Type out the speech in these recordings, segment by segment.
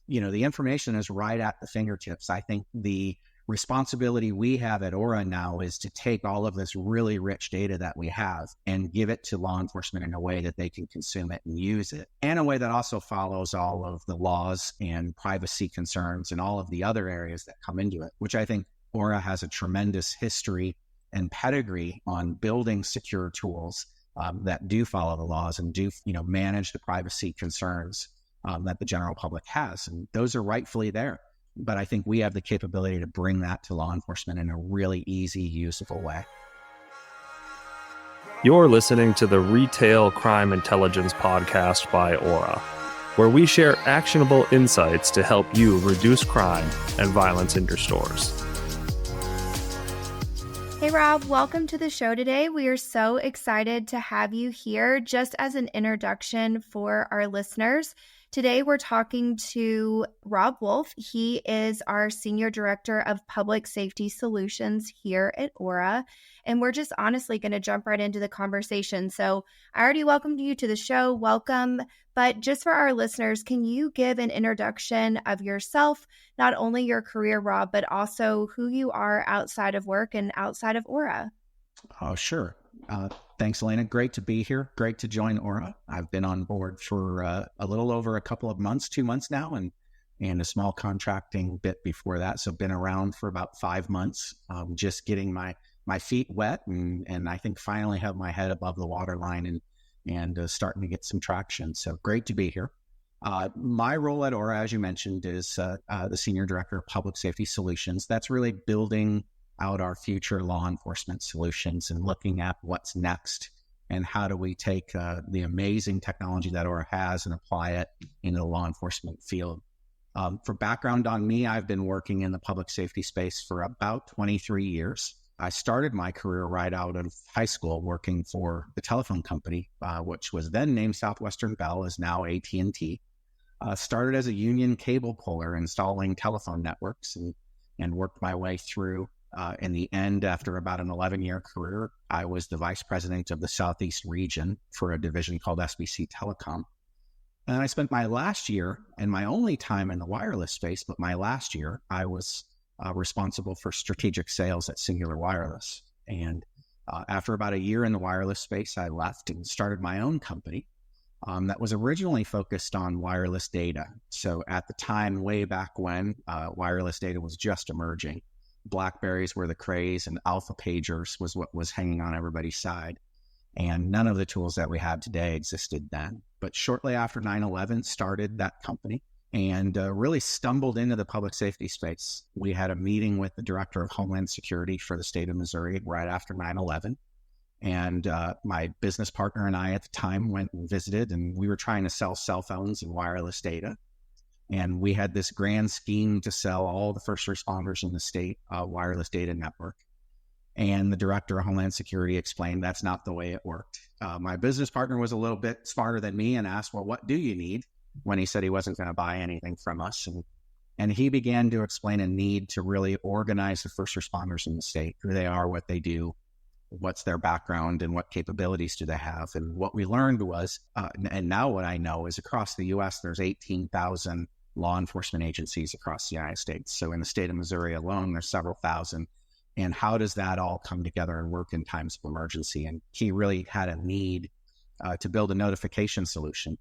the information is right at the fingertips. I think the responsibility we have at Aura now is to take all of this really rich data that we have and give it to law enforcement in a way that they can consume it and use it, and a way that also follows all of the laws and privacy concerns and all of the other areas that come into it, which I think Aura has a tremendous history and pedigree on building secure tools that do follow the laws and do, manage the privacy concerns that the general public has. And those are rightfully there. But I think we have the capability to bring that to law enforcement in a really easy, usable way. You're listening to the Retail Crime Intelligence Podcast by Aura, where we share actionable insights to help you reduce crime and violence in your stores. Hey Rob, welcome to the show today. We are so excited to have you here. Just as an introduction for our listeners, today we're talking to Rob Wolf. He is our Senior Director of Public Safety Solutions here at Aura, and we're just honestly going to jump right into the conversation. So I already welcomed you to the show. Welcome. But just for our listeners, can you give an introduction of yourself, not only your career, Rob, but also who you are outside of work and outside of Aura? Oh, sure. Thanks, Elena. Great to be here. Great to join Aura. I've been on board for a little over a couple of months, 2 months now, and a small contracting bit before that. So been around for about 5 months, just getting my feet wet and I think finally have my head above the waterline and starting to get some traction. So great to be here. My role at Aura, as you mentioned, is the Senior Director of Public Safety Solutions. That's really building out our future law enforcement solutions and looking at what's next and how do we take the amazing technology that Aura has and apply it into the law enforcement field. For background on me, I've been working in the public safety space for about 23 years. I started my career right out of high school working for the telephone company, which was then named Southwestern Bell, is now AT&T. Started as a union cable puller installing telephone networks and worked my way through. In the end, after about an 11-year career, I was the vice president of the Southeast region for a division called SBC Telecom. And I spent my last year, and my only time in the wireless space, but my last year, I was responsible for strategic sales at Singular Wireless. And after about a year in the wireless space, I left and started my own company that was originally focused on wireless data. So at the time, way back when, wireless data was just emerging. BlackBerries were the craze and alpha pagers was what was hanging on everybody's side. And none of the tools that we have today existed then. But shortly after 9/11, started that company and really stumbled into the public safety space. We had a meeting with the Director of Homeland Security for the state of Missouri right after 9/11. And my business partner and I at the time went and visited, and we were trying to sell cell phones and wireless data. And we had this grand scheme to sell all the first responders in the state wireless data network. And the Director of Homeland Security explained that's not the way it worked. My business partner was a little bit smarter than me and asked, well, what do you need? When he said he wasn't going to buy anything from us. And he began to explain a need to really organize the first responders in the state, who they are, what they do, what's their background, and what capabilities do they have. And what we learned was, and now what I know is across the U.S., there's 18,000 law enforcement agencies across the United States. So in the state of Missouri alone, there's several thousand. And how does that all come together and work in times of emergency? And he really had a need to build a notification solution.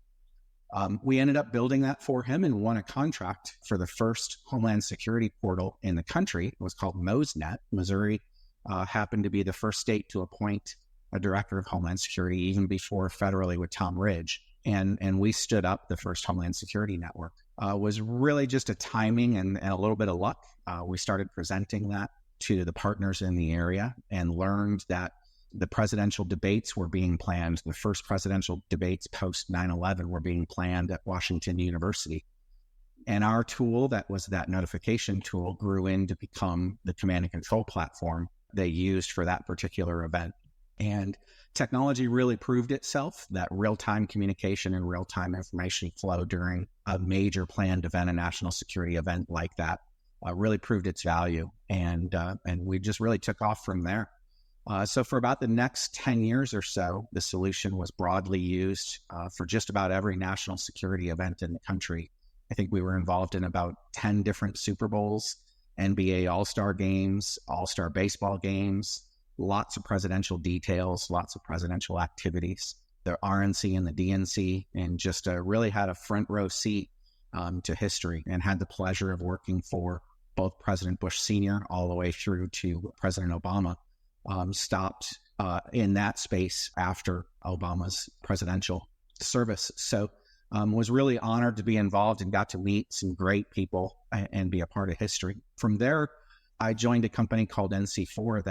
We ended up building that for him and won a contract for the first Homeland Security portal in the country. It was called MOSNet. Missouri happened to be the first state to appoint a Director of Homeland Security, even before federally with Tom Ridge. And we stood up the first Homeland Security network. Was really just a timing and a little bit of luck. We started presenting that to the partners in the area and learned that the presidential debates were being planned. The first presidential debates post 9/11 were being planned at Washington University. And our tool, that was that notification tool, grew in to become the command and control platform they used for that particular event. And technology really proved itself, that real-time communication and real-time information flow during a major planned event, a national security event like that, really proved its value. And we just really took off from there. So for about the next 10 years or so, the solution was broadly used for just about every national security event in the country. I think we were involved in about 10 different Super Bowls, NBA All-Star games, All-Star baseball games, lots of presidential details, lots of presidential activities, the RNC and the DNC, and just really had a front row seat to history, and had the pleasure of working for both President Bush Sr. all the way through to President Obama. Stopped in that space after Obama's presidential service. So was really honored to be involved and got to meet some great people and be a part of history. From there, I joined a company called NC4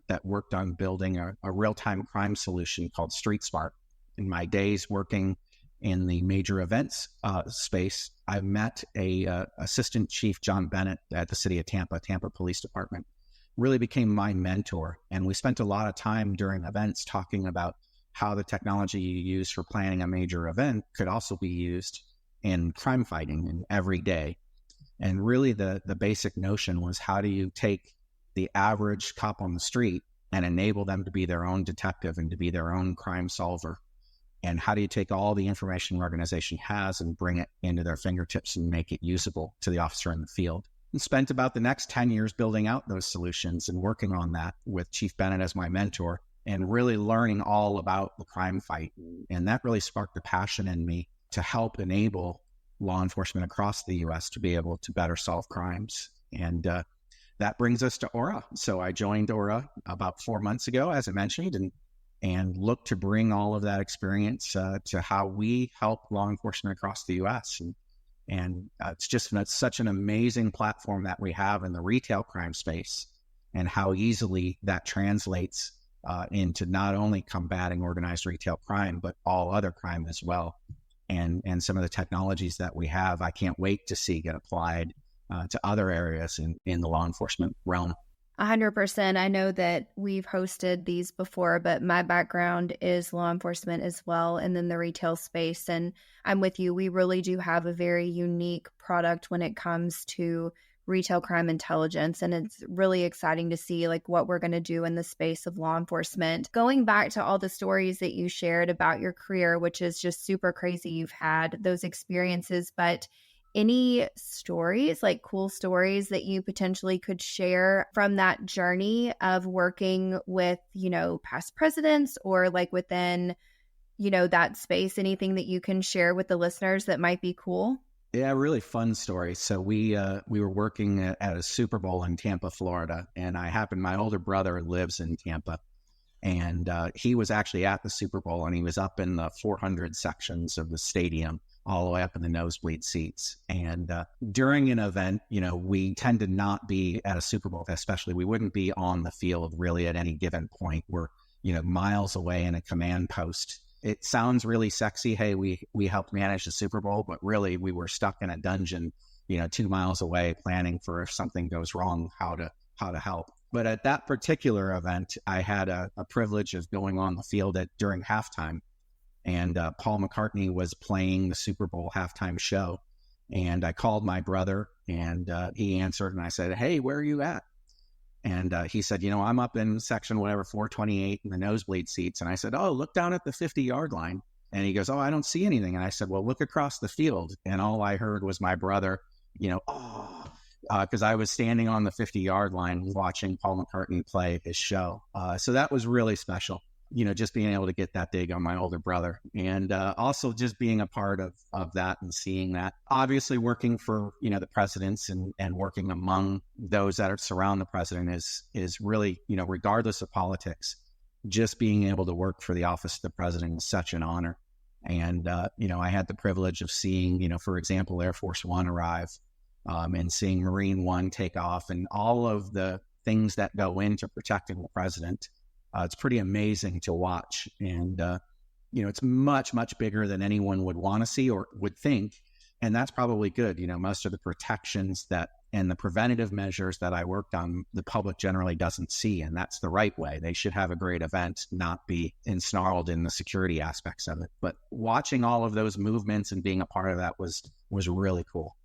that worked on building a real-time crime solution called StreetSmart. In my days working in the major events space, I met Assistant Chief John Bennett at the city of Tampa Police Department. Really became my mentor. And we spent a lot of time during events talking about how the technology you use for planning a major event could also be used in crime fighting and every day. And really the basic notion was, how do you take the average cop on the street and enable them to be their own detective and to be their own crime solver? And how do you take all the information an organization has and bring it into their fingertips and make it usable to the officer in the field? And spent about the next 10 years building out those solutions and working on that with Chief Bennett as my mentor, and really learning all about the crime fight. And that really sparked a passion in me to help enable law enforcement across the U.S. to be able to better solve crimes. And that brings us to Auror. So I joined Auror about 4 months ago, as I mentioned, and look to bring all of that experience to how we help law enforcement across the U.S. And it's such an amazing platform that we have in the retail crime space, and how easily that translates into not only combating organized retail crime, but all other crime as well. And some of the technologies that we have, I can't wait to see get applied to other areas in the law enforcement realm. 100%. I know that we've hosted these before, but my background is law enforcement as well, and then the retail space. And I'm with you. We really do have a very unique product when it comes to retail crime intelligence. And it's really exciting to see like what we're going to do in the space of law enforcement. Going back to all the stories that you shared about your career, which is just super crazy. You've had those experiences, but any stories, like cool stories that you potentially could share from that journey of working with, past presidents, or like within, that space, anything that you can share with the listeners that might be cool? Yeah, really fun story. So we were working at a Super Bowl in Tampa, Florida, and my older brother lives in Tampa, and he was actually at the Super Bowl, and he was up in the 400 sections of the stadium, all the way up in the nosebleed seats. And during an event, we tend to not be at a Super Bowl, especially we wouldn't be on the field really at any given point. We're, miles away in a command post. It sounds really sexy. Hey, we helped manage the Super Bowl, but really we were stuck in a dungeon, 2 miles away, planning for if something goes wrong, how to help. But at that particular event, I had a privilege of going on the field during halftime. And Paul McCartney was playing the Super Bowl halftime show. And I called my brother, and he answered, and I said, "Hey, where are you at?" And he said, "I'm up in section 428 in the nosebleed seats." And I said, "Oh, look down at the 50-yard line." And he goes, "Oh, I don't see anything." And I said, "Well, look across the field." And all I heard was my brother, because I was standing on the 50-yard line watching Paul McCartney play his show. So that was really special. Just being able to get that dig on my older brother, and also just being a part of that and seeing that. Obviously working for, the presidents and working among those that surround the president is really, regardless of politics, just being able to work for the office of the president is such an honor. And, I had the privilege of seeing, for example, Air Force One arrive, and seeing Marine One take off, and all of the things that go into protecting the president. It's pretty amazing to watch. And, it's much, much bigger than anyone would want to see or would think. And that's probably good. Most of the protections and the preventative measures that I worked on, the public generally doesn't see. And that's the right way. They should have a great event, not be ensnarled in the security aspects of it. But watching all of those movements and being a part of that was really cool.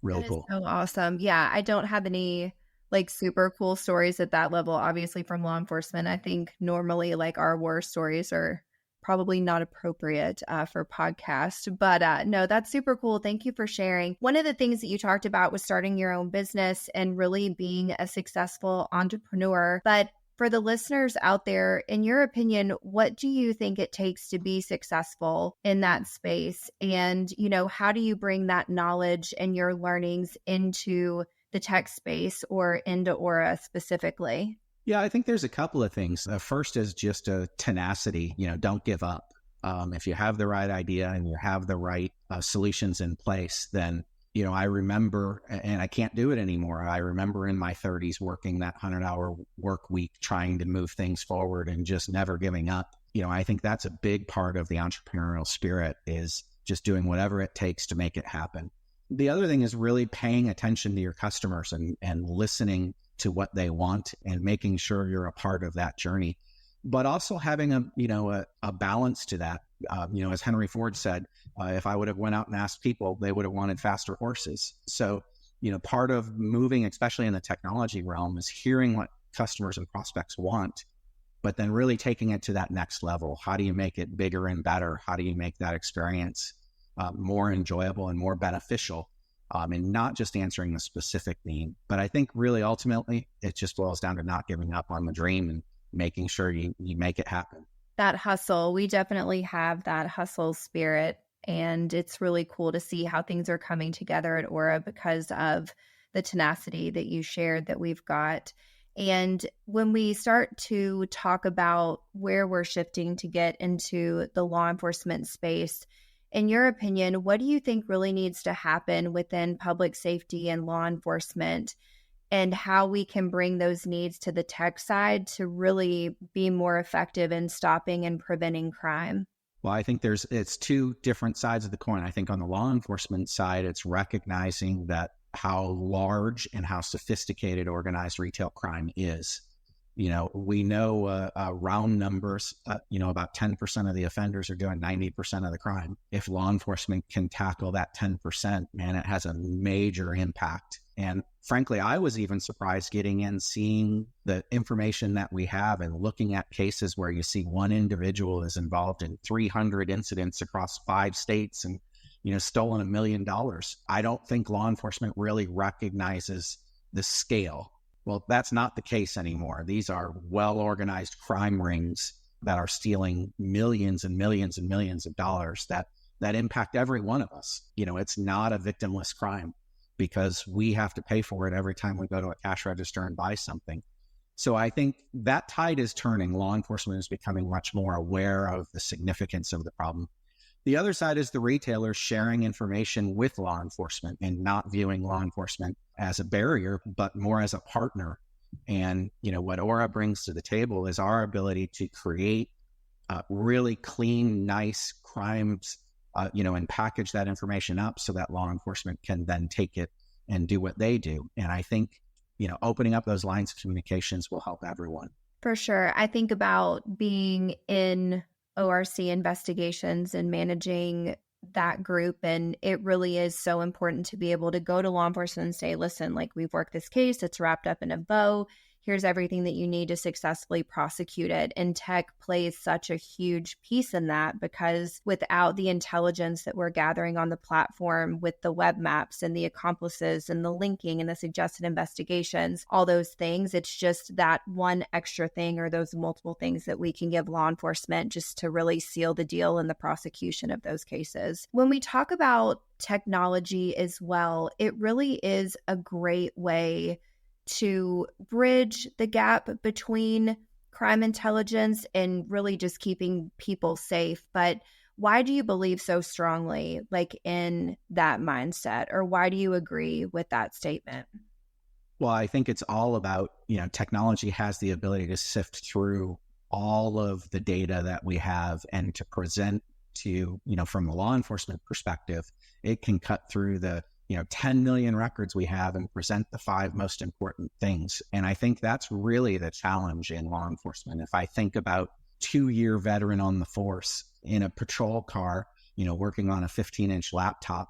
Real cool. So awesome. Yeah. I don't have any like super cool stories at that level, obviously from law enforcement. I think normally like our war stories are probably not appropriate for podcast, but no, that's super cool. Thank you for sharing. One of the things that you talked about was starting your own business and really being a successful entrepreneur. But for the listeners out there, in your opinion, what do you think it takes to be successful in that space? And, how do you bring that knowledge and your learnings into the tech space or into Aura specifically? Yeah, I think there's a couple of things. First is just a tenacity, don't give up. If you have the right idea and you have the right solutions in place, then I remember, and I can't do it anymore. I remember in my 30s working that 100-hour work week, trying to move things forward and just never giving up. I think that's a big part of the entrepreneurial spirit, is just doing whatever it takes to make it happen. The other thing is really paying attention to your customers and listening to what they want and making sure you're a part of that journey, but also having a balance to that. As Henry Ford said, if I would have went out and asked people, they would have wanted faster horses. So, part of moving, especially in the technology realm, is hearing what customers and prospects want, but then really taking it to that next level. How do you make it bigger and better? How do you make that experience more enjoyable and more beneficial? And not just answering a specific need. But I think really ultimately, it just boils down to not giving up on the dream and making sure you make it happen. That hustle, we definitely have that hustle spirit. And it's really cool to see how things are coming together at Aura because of the tenacity that you shared that we've got. And when we start to talk about where we're shifting to get into the law enforcement space, in your opinion, what do you think really needs to happen within public safety and law enforcement, and how we can bring those needs to the tech side to really be more effective in stopping and preventing crime? Well, I think it's two different sides of the coin. I think on the law enforcement side, it's recognizing that how large and how sophisticated organized retail crime is. We know round numbers, about 10% of the offenders are doing 90% of the crime. If law enforcement can tackle that 10%, man, it has a major impact. And frankly, I was even surprised getting in, seeing the information that we have and looking at cases where you see one individual is involved in 300 incidents across 5 states and, stolen $1 million. I don't think law enforcement really recognizes the scale. Well, that's not the case anymore. These are well-organized crime rings that are stealing millions and millions and millions of dollars that impact every one of us. It's not a victimless crime because we have to pay for it every time we go to a cash register and buy something. So I think that tide is turning. Law enforcement is becoming much more aware of the significance of the problem. The other side is the retailers sharing information with law enforcement and not viewing law enforcement as a barrier, but more as a partner. And, what Aura brings to the table is our ability to create really clean, nice crimes, and package that information up so that law enforcement can then take it and do what they do. And I think, opening up those lines of communications will help everyone. For sure. I think about being in ORC investigations and managing that group. And it really is so important to be able to go to law enforcement and say, listen, we've worked this case, it's wrapped up in a bow. Here's everything that you need to successfully prosecute it. And tech plays such a huge piece in that, because without the intelligence that we're gathering on the platform with the web maps and the accomplices and the linking and the suggested investigations, all those things, it's just that one extra thing or those multiple things that we can give law enforcement just to really seal the deal in the prosecution of those cases. When we talk about technology as well, it really is a great way to bridge the gap between crime intelligence and really just keeping people safe. But why do you believe so strongly in that mindset, or why do you agree with that statement? Well, I think it's all about, technology has the ability to sift through all of the data that we have and to present to, from the law enforcement perspective, it can cut through the 10 million records we have and present the 5 most important things. And I think that's really the challenge in law enforcement. If I think about 2-year veteran on the force in a patrol car, working on a 15-inch laptop,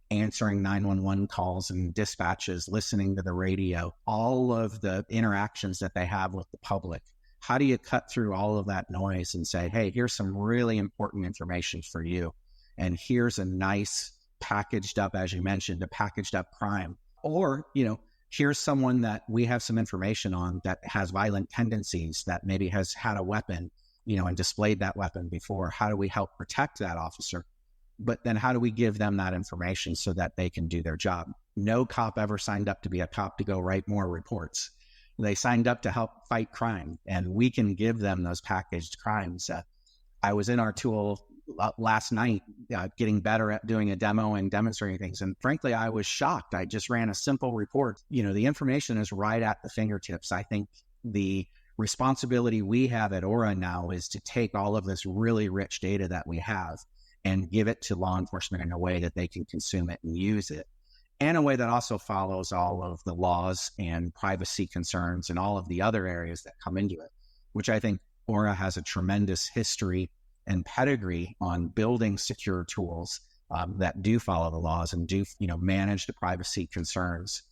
answering 911 calls and dispatches, listening to the radio, all of the interactions that they have with the public, how do you cut through all of that noise and say, hey, here's some really important information for you. And here's a nice packaged up, as you mentioned, a packaged up crime. Or, here's someone that we have some information on that has violent tendencies, that maybe has had a weapon, and displayed that weapon before. How do we help protect that officer? But then how do we give them that information so that they can do their job? No cop ever signed up to be a cop to go write more reports. They signed up to help fight crime, and we can give them those packaged crimes. I was in our tool last night getting better at doing a demo and demonstrating things. And frankly, I was shocked. I just ran a simple report. The information is right at the fingertips. I think the responsibility we have at Aura now is to take all of this really rich data that we have and give it to law enforcement in a way that they can consume it and use it, and a way that also follows all of the laws and privacy concerns and all of the other areas that come into it, which I think Aura has a tremendous history and pedigree on building secure tools that do follow the laws and do, manage the privacy concerns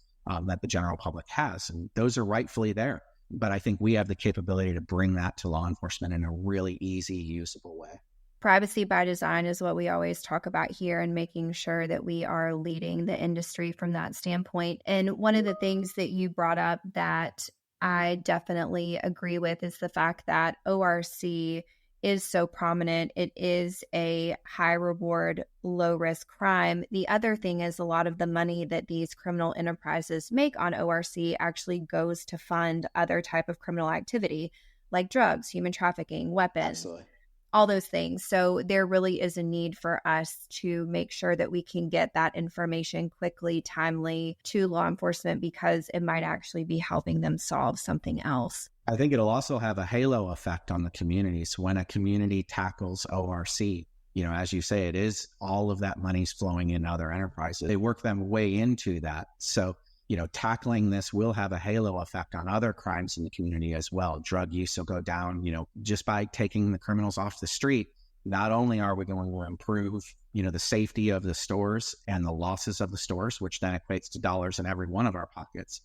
that the general public has. And those are rightfully there. But I think we have the capability to bring that to law enforcement in a really easy, usable way. Privacy by design is what we always talk about here, and making sure that we are leading the industry from that standpoint. And one of the things that you brought up that I definitely agree with is the fact that ORC is so prominent. It is a high reward, low risk crime. The other thing is a lot of the money that these criminal enterprises make on ORC actually goes to fund other type of criminal activity like drugs, human trafficking, weapons. Absolutely. All those things. So there really is a need for us to make sure that we can get that information quickly, timely to law enforcement, because it might actually be helping them solve something else. I think it'll also have a halo effect on the communities. When a community tackles ORC, as you say, it is all of that money's flowing in other enterprises. They work them way into that. So, tackling this will have a halo effect on other crimes in the community as well. Drug use will go down, just by taking the criminals off the street. Not only are we going to improve, the safety of the stores and the losses of the stores, which then equates to dollars in every one of our pockets,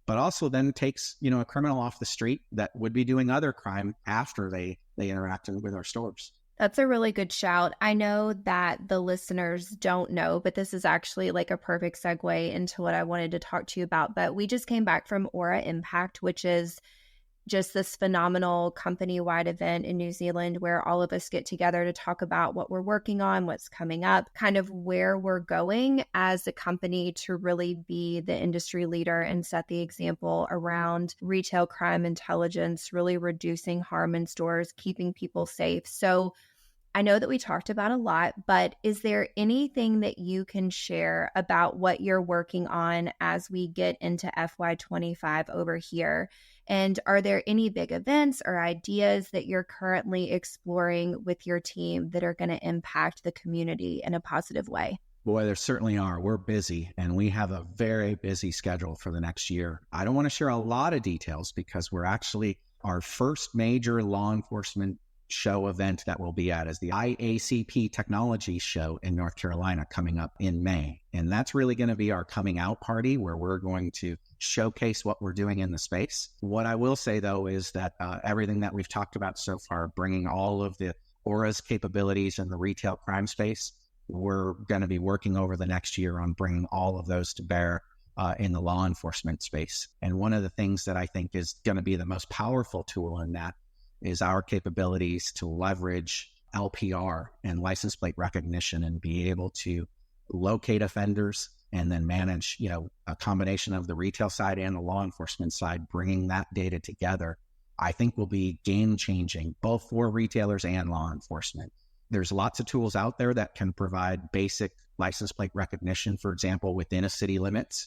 but also then takes, a criminal off the street that would be doing other crime after they interacted with our stores. That's a really good shout. I know that the listeners don't know, but this is actually like a perfect segue into what I wanted to talk to you about. But we just came back from Aura Impact, which is just this phenomenal company-wide event in New Zealand where all of us get together to talk about what we're working on, what's coming up, kind of where we're going as a company to really be the industry leader and set the example around retail crime intelligence, really reducing harm in stores, keeping people safe. So I know that we talked about a lot, but is there anything that you can share about what you're working on as we get into FY25 over here? And are there any big events or ideas that you're currently exploring with your team that are going to impact the community in a positive way? Boy, there certainly are. We're busy, and we have a very busy schedule for the next year. I don't want to share a lot of details because we're actually our first major law enforcement show event that we'll be at is the IACP Technology Show in North Carolina coming up in May. And that's really going to be our coming out party where we're going to showcase what we're doing in the space. What I will say, though, is that everything that we've talked about so far, bringing all of the Aura's capabilities in the retail crime space, we're going to be working over the next year on bringing all of those to bear in the law enforcement space. And one of the things that I think is going to be the most powerful tool in that is our capabilities to leverage LPR and license plate recognition and be able to locate offenders and then manage, a combination of the retail side and the law enforcement side, bringing that data together, I think will be game changing both for retailers and law enforcement. There's lots of tools out there that can provide basic license plate recognition, for example, within a city limits.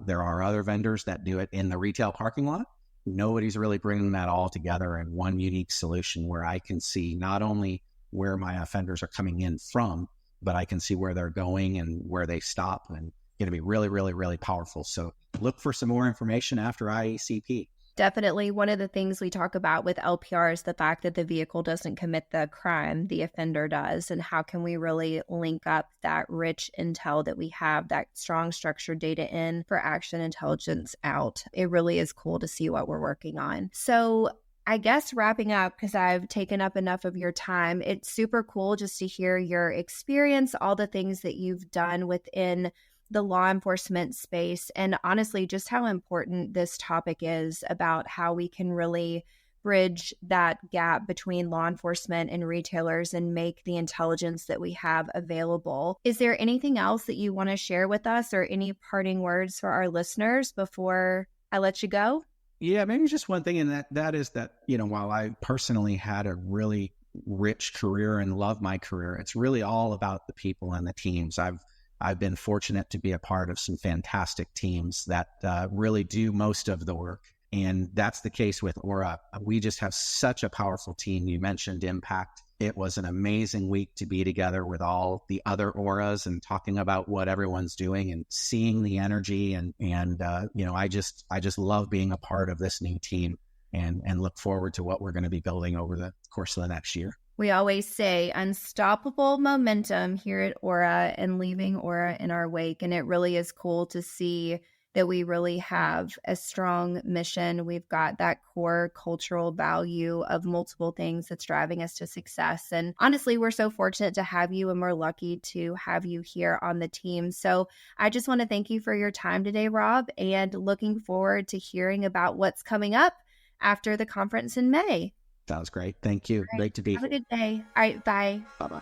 There are other vendors that do it in the retail parking lot. Nobody's really bringing that all together in one unique solution where I can see not only where my offenders are coming in from, but I can see where they're going and where they stop, and going to be really, really, really powerful. So look for some more information after IACP. Definitely. One of the things we talk about with LPR is the fact that the vehicle doesn't commit the crime, the offender does. And how can we really link up that rich intel that we have, that strong structured data in for action intelligence out? It really is cool to see what we're working on. So I guess wrapping up, because I've taken up enough of your time, it's super cool just to hear your experience, all the things that you've done within the law enforcement space, and honestly, just how important this topic is about how we can really bridge that gap between law enforcement and retailers and make the intelligence that we have available. Is there anything else that you want to share with us or any parting words for our listeners before I let you go? Yeah, maybe just one thing, and that is that, while I personally had a really rich career and love my career, it's really all about the people and the teams. I've been fortunate to be a part of some fantastic teams that really do most of the work. And that's the case with Auror. We just have such a powerful team. You mentioned Impact. It was an amazing week to be together with all the other Auras and talking about what everyone's doing and seeing the energy. And I just love being a part of this new team and look forward to what we're going to be building over the course of the next year. We always say unstoppable momentum here at Auror and leaving Auror in our wake. And it really is cool to see that we really have a strong mission. We've got that core cultural value of multiple things that's driving us to success. And honestly, we're so fortunate to have you, and we're lucky to have you here on the team. So I just want to thank you for your time today, Rob, and looking forward to hearing about what's coming up after the conference in May. Sounds great. Thank you. Right. Great to be here. Have a good day. All right. Bye. Bye-bye.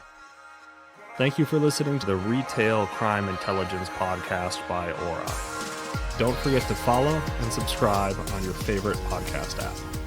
Thank you for listening to the Retail Crime Intelligence Podcast by Auror. Don't forget to follow and subscribe on your favorite podcast app.